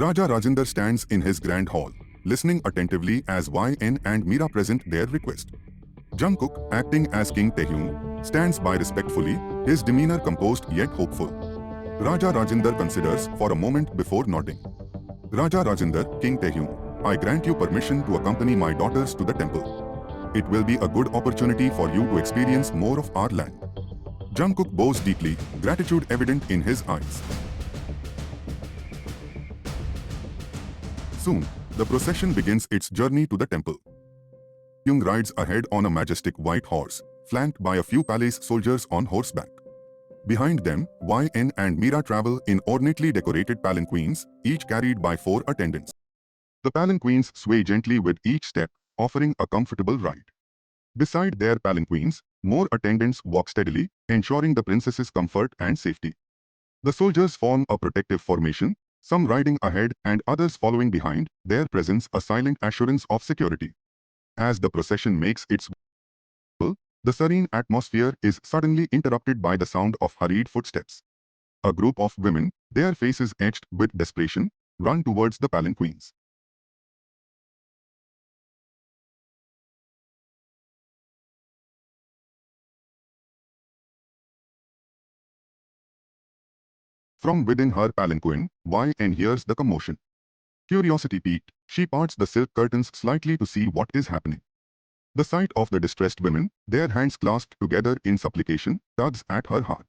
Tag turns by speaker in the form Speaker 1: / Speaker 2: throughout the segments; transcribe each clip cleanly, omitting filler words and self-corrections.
Speaker 1: Raja Rajinder stands in his grand hall, listening attentively as Yain and Mira present their request. Jungkook, acting as King Taehyung, stands by respectfully, his demeanor composed yet hopeful. Raja Rajinder considers for a moment before nodding. Raja Rajinder, King Taehyung, I grant you permission to accompany my daughters to the temple. It will be a good opportunity for you to experience more of our land. Jungkook bows deeply, gratitude evident in his eyes. Soon, the procession begins its journey to the temple. Taehyung rides ahead on a majestic white horse, flanked by a few palace soldiers on horseback. Behind them, Yain and Mira travel in ornately decorated palanquins, each carried by 4 attendants. The palanquins sway gently with each step, offering a comfortable ride. Beside their palanquins, more attendants walk steadily, ensuring the princess's comfort and safety. The soldiers form a protective formation, some riding ahead and others following behind, their presence a silent assurance of security. As the procession makes its way, the serene atmosphere is suddenly interrupted by the sound of hurried footsteps. A group of women, their faces etched with desperation, run towards the palanquins. From within her palanquin, Yain hears the commotion. Curiosity piqued, she parts the silk curtains slightly to see what is happening. The sight of the distressed women, their hands clasped together in supplication, tugs at her heart.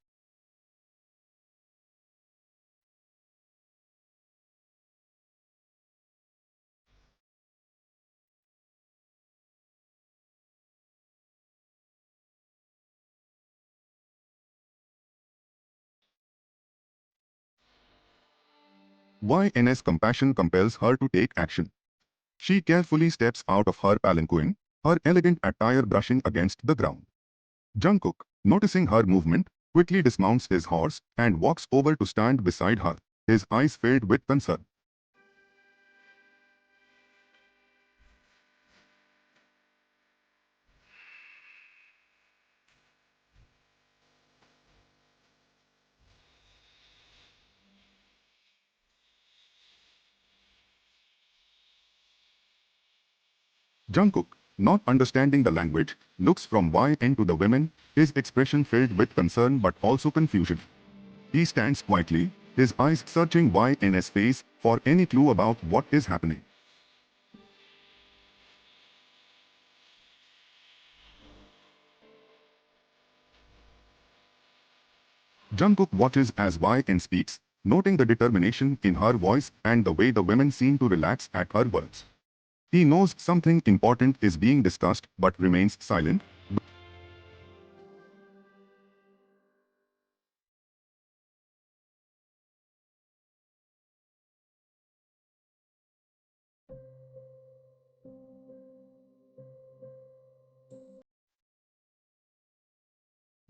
Speaker 1: Yn's compassion compels her to take action. She carefully steps out of her palanquin, her elegant attire brushing against the ground. Jungkook, noticing her movement, quickly dismounts his horse and walks over to stand beside her, his eyes filled with concern. Jungkook, not understanding the language, looks from Yn to the women, his expression filled with concern but also confusion. He stands quietly, his eyes searching Yn's face for any clue about what is happening. Jungkook watches as Yn speaks, noting the determination in her voice and the way the women seem to relax at her words. He knows something important is being discussed but remains silent.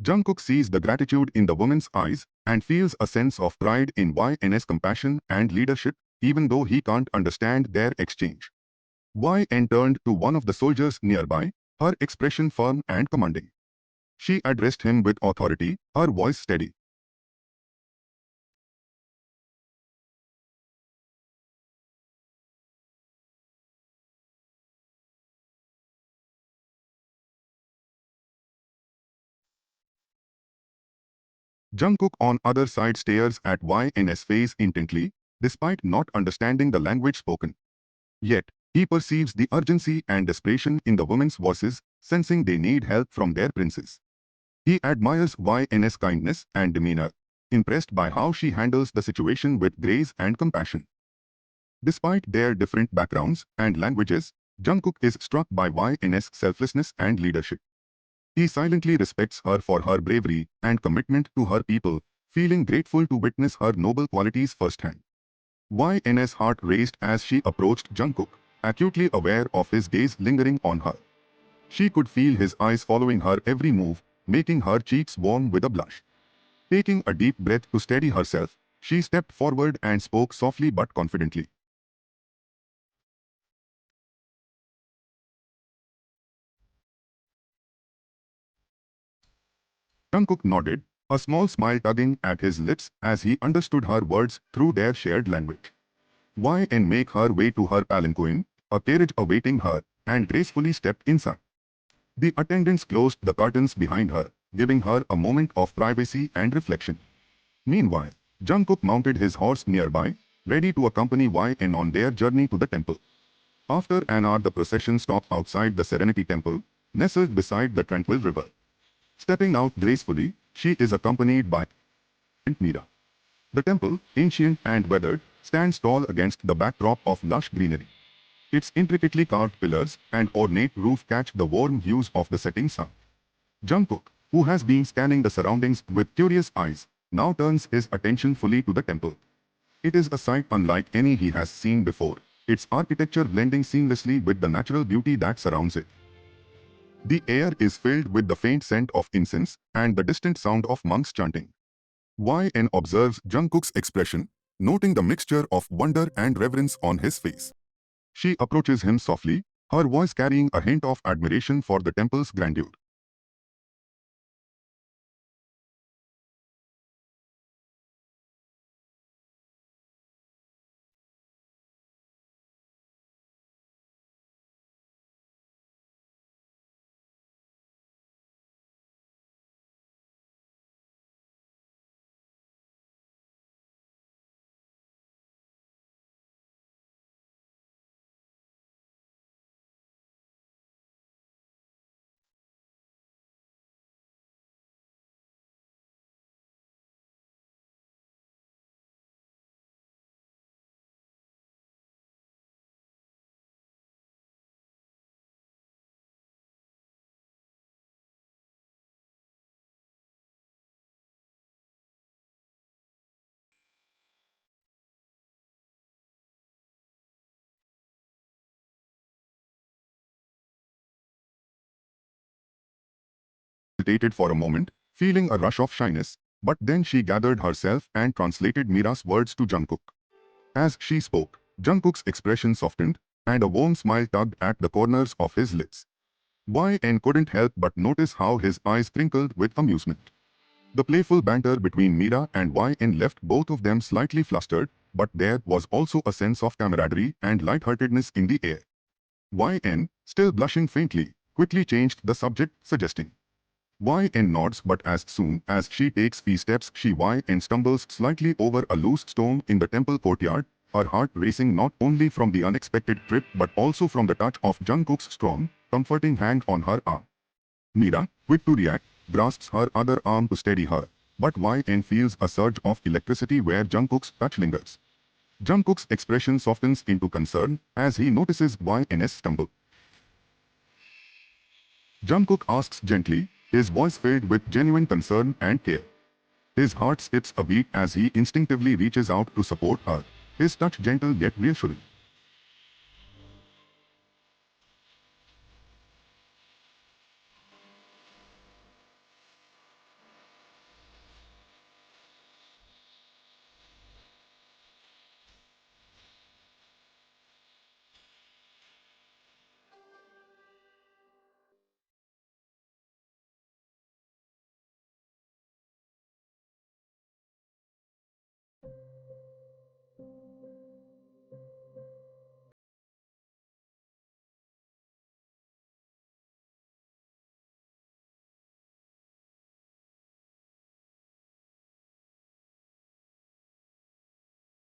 Speaker 1: Jungkook sees the gratitude in the woman's eyes and feels a sense of pride in Yn's compassion and leadership, even though he can't understand their exchange. Yn turned to one of the soldiers nearby, her expression firm and commanding. She addressed him with authority, her voice steady. Jungkook on other side stares at Yn's face intently, despite not understanding the language spoken. Yet, he perceives the urgency and desperation in the women's voices, sensing they need help from their princes. He admires Yn's kindness and demeanor, impressed by how she handles the situation with grace and compassion. Despite their different backgrounds and languages, Jungkook is struck by Yn's selflessness and leadership. He silently respects her for her bravery and commitment to her people, feeling grateful to witness her noble qualities firsthand. Yn's heart raced as she approached Jungkook, acutely aware of his gaze lingering on her. She could feel his eyes following her every move, making her cheeks warm with a blush. Taking a deep breath to steady herself, she stepped forward and spoke softly but confidently. Jungkook nodded, a small smile tugging at his lips as he understood her words through their shared language. Yain make her way to her palanquin, a carriage awaiting her, and gracefully stepped inside. The attendants closed the curtains behind her, giving her a moment of privacy and reflection. Meanwhile, Jungkook mounted his horse nearby, ready to accompany Yain on their journey to the temple. After an hour the procession stopped outside the Serenity Temple, nestled beside the tranquil river. Stepping out gracefully, she is accompanied by Mira. The temple, ancient and weathered, stands tall against the backdrop of lush greenery. Its intricately carved pillars and ornate roof catch the warm hues of the setting sun. Jungkook, who has been scanning the surroundings with curious eyes, now turns his attention fully to the temple. It is a sight unlike any he has seen before, its architecture blending seamlessly with the natural beauty that surrounds it. The air is filled with the faint scent of incense and the distant sound of monks chanting. Yain observes Jungkook's expression, noting the mixture of wonder and reverence on his face. She approaches him softly, her voice carrying a hint of admiration for the temple's grandeur. Hesitated for a moment, feeling a rush of shyness, but then she gathered herself and translated Mira's words to Jungkook. As she spoke, Jungkook's expression softened, and a warm smile tugged at the corners of his lips. Yain couldn't help but notice how his eyes twinkled with amusement. The playful banter between Mira and Yain left both of them slightly flustered, but there was also a sense of camaraderie and lightheartedness in the air. Yain, still blushing faintly, quickly changed the subject, suggesting. Yain nods, but as soon as she takes few steps Yain stumbles slightly over a loose stone in the temple courtyard, her heart racing not only from the unexpected trip but also from the touch of Jungkook's strong, comforting hand on her arm. Mira, quick to react, grasps her other arm to steady her, but Yain feels a surge of electricity where Jungkook's touch lingers. Jungkook's expression softens into concern as he notices Yain's stumble. Jungkook asks gently, his voice filled with genuine concern and care. His heart skips a beat as he instinctively reaches out to support her, his touch gentle yet reassuring.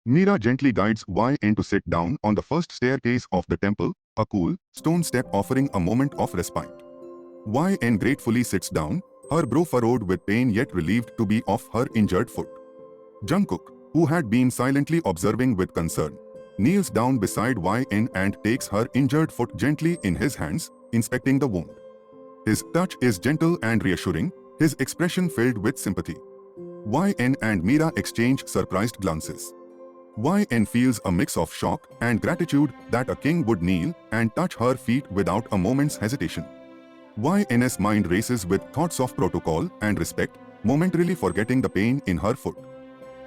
Speaker 1: Mira gently guides Yain to sit down on the first staircase of the temple, a cool, stone step offering a moment of respite. Yain gratefully sits down, her brow furrowed with pain yet relieved to be off her injured foot. Jungkook, who had been silently observing with concern, kneels down beside Yain and takes her injured foot gently in his hands, inspecting the wound. His touch is gentle and reassuring, his expression filled with sympathy. Yain and Mira exchange surprised glances. Yain feels a mix of shock and gratitude that a king would kneel and touch her feet without a moment's hesitation. Yain's mind races with thoughts of protocol and respect, momentarily forgetting the pain in her foot.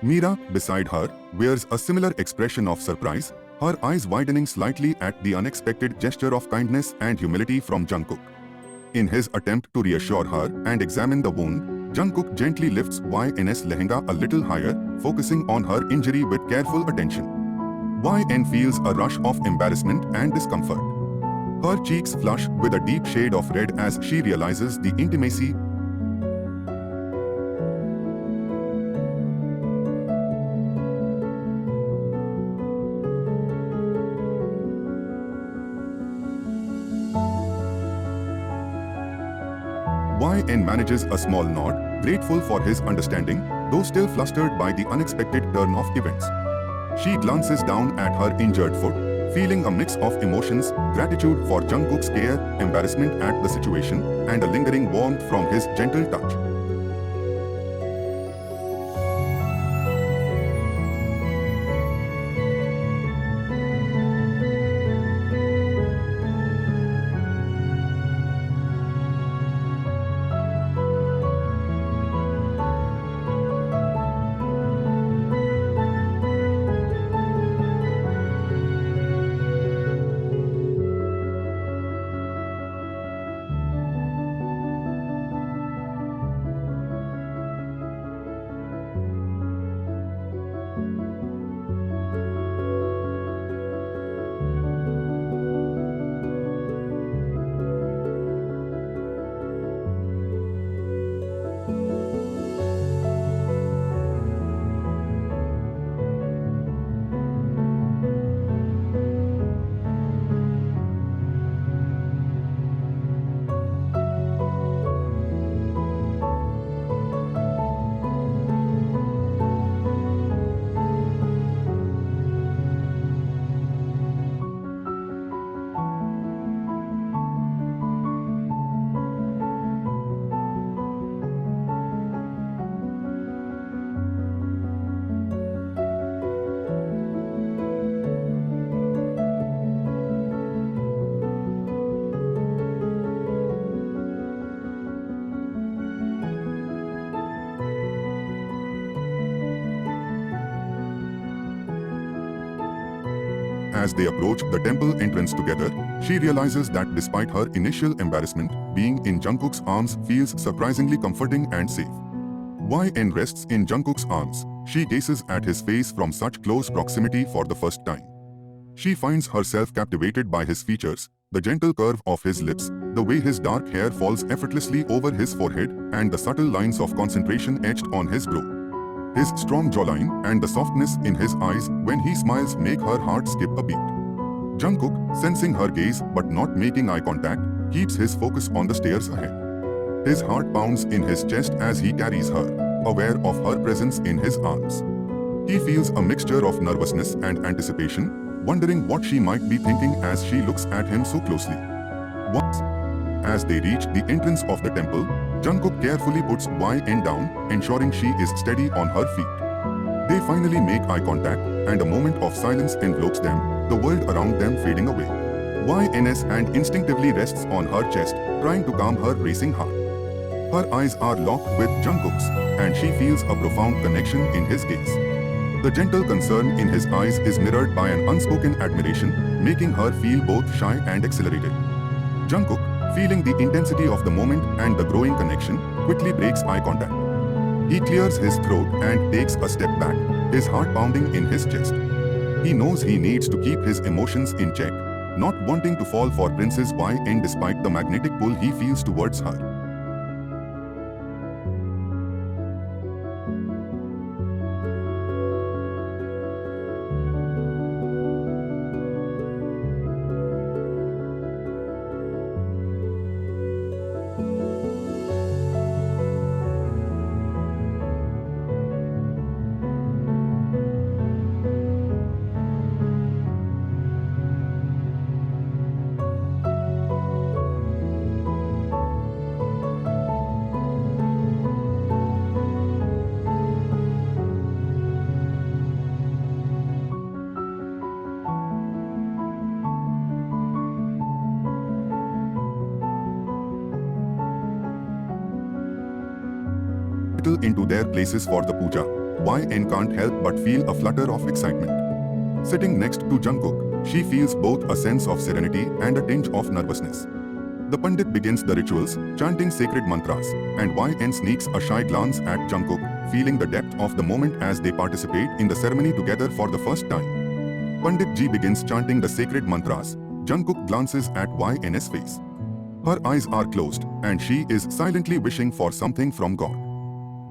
Speaker 1: Mira, beside her, wears a similar expression of surprise, her eyes widening slightly at the unexpected gesture of kindness and humility from Jungkook. In his attempt to reassure her and examine the wound, Jungkook gently lifts Yain's lehenga a little higher, focusing on her injury with careful attention. Yain feels a rush of embarrassment and discomfort. Her cheeks flush with a deep shade of red as she realizes the intimacy. Yain manages a small nod, grateful for his understanding, though still flustered by the unexpected turn of events. She glances down at her injured foot, feeling a mix of emotions, gratitude for Jungkook's care, embarrassment at the situation, and a lingering warmth from his gentle touch. As they approach the temple entrance together, she realizes that despite her initial embarrassment, being in Jungkook's arms feels surprisingly comforting and safe. Yain rests in Jungkook's arms. She gazes at his face from such close proximity for the first time. She finds herself captivated by his features, the gentle curve of his lips, the way his dark hair falls effortlessly over his forehead, and the subtle lines of concentration etched on his brow. His strong jawline and the softness in his eyes when he smiles make her heart skip a beat. Jungkook, sensing her gaze but not making eye contact, keeps his focus on the stairs ahead. His heart pounds in his chest as he carries her, aware of her presence in his arms. He feels a mixture of nervousness and anticipation, wondering what she might be thinking as she looks at him so closely. Once, as they reach the entrance of the temple, Jungkook carefully puts Yain down, ensuring she is steady on her feet. They finally make eye contact, and a moment of silence envelopes them, the world around them fading away. Yain's hand instinctively rests on her chest, trying to calm her racing heart. Her eyes are locked with Jungkook's, and she feels a profound connection in his gaze. The gentle concern in his eyes is mirrored by an unspoken admiration, making her feel both shy and exhilarated. Jungkook, feeling the intensity of the moment and the growing connection, quickly breaks eye contact. He clears his throat and takes a step back, his heart pounding in his chest. He knows he needs to keep his emotions in check, not wanting to fall for Princess Yain despite the magnetic pull he feels towards her. Settle into their places for the puja, Yain can't help but feel a flutter of excitement. Sitting next to Jungkook, she feels both a sense of serenity and a tinge of nervousness. The Pandit begins the rituals, chanting sacred mantras, and Yain sneaks a shy glance at Jungkook, feeling the depth of the moment as they participate in the ceremony together for the first time. Pandit Ji begins chanting the sacred mantras. Jungkook glances at Yain's face. Her eyes are closed, and she is silently wishing for something from God.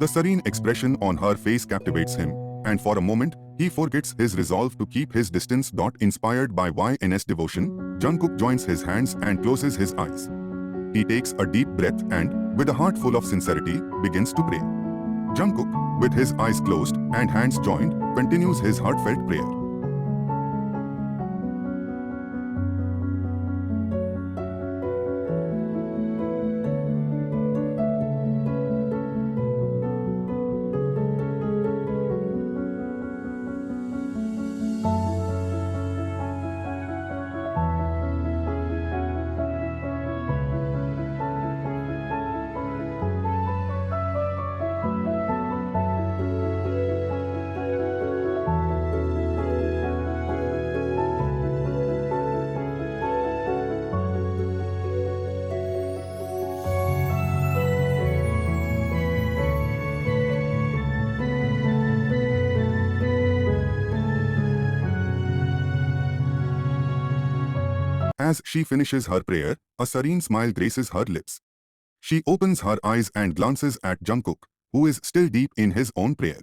Speaker 1: The serene expression on her face captivates him, and for a moment, he forgets his resolve to keep his distance. Inspired by Yain's devotion, Jungkook joins his hands and closes his eyes. He takes a deep breath and, with a heart full of sincerity, begins to pray. Jungkook, with his eyes closed and hands joined, continues his heartfelt prayer. As she finishes her prayer, a serene smile graces her lips. She opens her eyes and glances at Jungkook, who is still deep in his own prayer.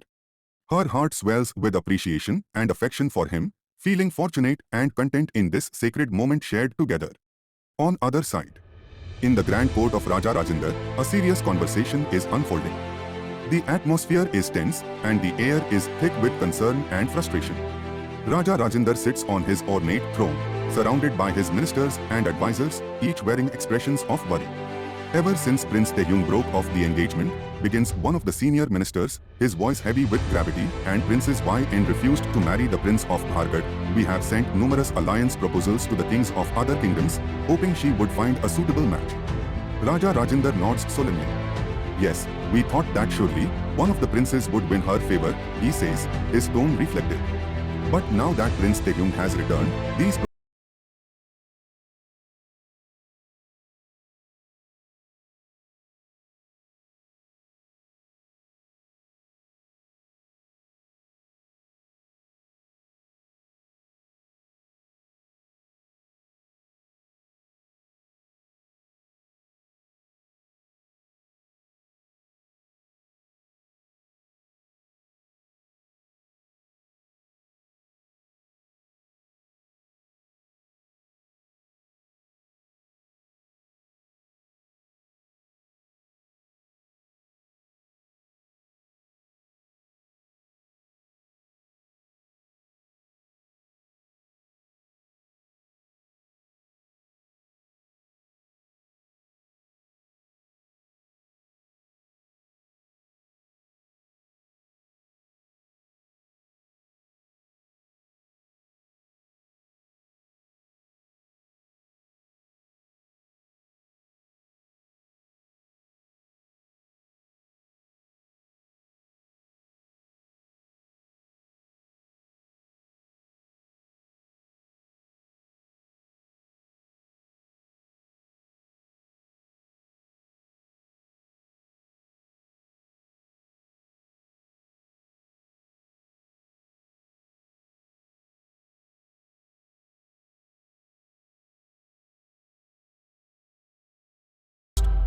Speaker 1: Her heart swells with appreciation and affection for him, feeling fortunate and content in this sacred moment shared together. On other side, in the grand court of Raja Rajinder, a serious conversation is unfolding. The atmosphere is tense and the air is thick with concern and frustration. Raja Rajinder sits on his ornate throne, surrounded by his ministers and advisors, each wearing expressions of worry. Ever since Prince Taehyung broke off the engagement, begins one of the senior ministers, his voice heavy with gravity, and Princess Yain refused to marry the Prince of Bhargat. We have sent numerous alliance proposals to the kings of other kingdoms, hoping she would find a suitable match. Raja Rajinder nods solemnly. Yes, we thought that surely one of the princes would win her favor, he says, his tone reflective. But now that Prince Taehyung has returned, these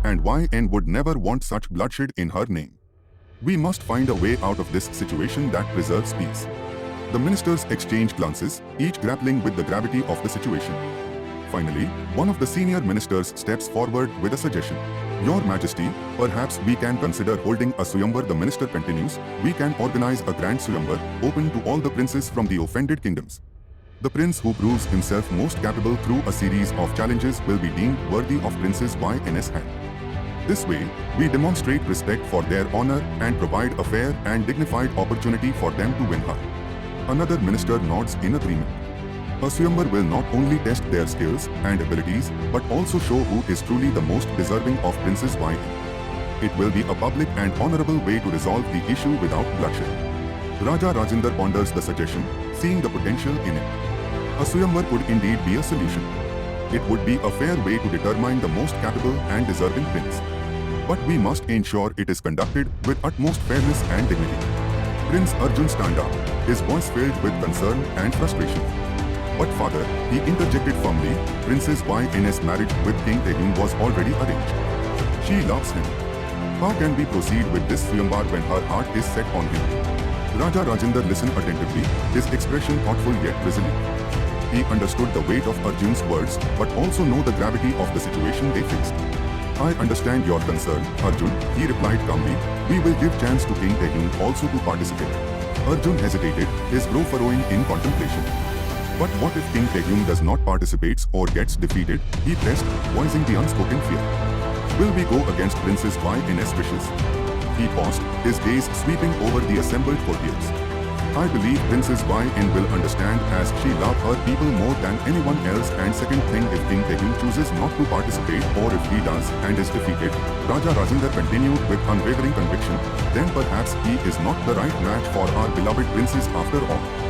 Speaker 1: and Yain would never want such bloodshed in her name. We must find a way out of this situation that preserves peace. The ministers exchange glances, each grappling with the gravity of the situation. Finally, one of the senior ministers steps forward with a suggestion. Your Majesty, perhaps we can consider holding a Suyamvar. The minister continues, we can organize a grand Suyamvar, open to all the princes from the offended kingdoms. The prince who proves himself most capable through a series of challenges will be deemed worthy of Princess Yain's hand. This way, we demonstrate respect for their honor and provide a fair and dignified opportunity for them to win her. Another minister nods in agreement. A Suyamvar will not only test their skills and abilities, but also show who is truly the most deserving of Princess Yain. It will be a public and honorable way to resolve the issue without bloodshed. Raja Rajinder ponders the suggestion, seeing the potential in it. A Suyamvar could indeed be a solution. It would be a fair way to determine the most capable and deserving prince. But we must ensure it is conducted with utmost fairness and dignity. Prince Arjun stand up, his voice filled with concern and frustration. But father, he interjected firmly, Princess Yn's marriage with King Taehyung was already arranged. She loves him. How can we proceed with this Swayamvar when her heart is set on him? Raja Rajinder listened attentively, his expression thoughtful yet resolute. He understood the weight of Arjun's words, but also know the gravity of the situation they faced. I understand your concern, Arjun, he replied calmly. We will give chance to King Taehyung also to participate. Arjun hesitated, his brow furrowing in contemplation. But what if King Taehyung does not participate or gets defeated? He pressed, voicing the unspoken fear. Will we go against Princess Yn's wishes? He paused, his gaze sweeping over the assembled courtiers. I believe Princess Yn will understand as she loves her people more than anyone else, and second thing, if King Taehyung chooses not to participate or if he does and is defeated, Raja Rajinder continued with unwavering conviction, then perhaps he is not the right match for our beloved princess after all.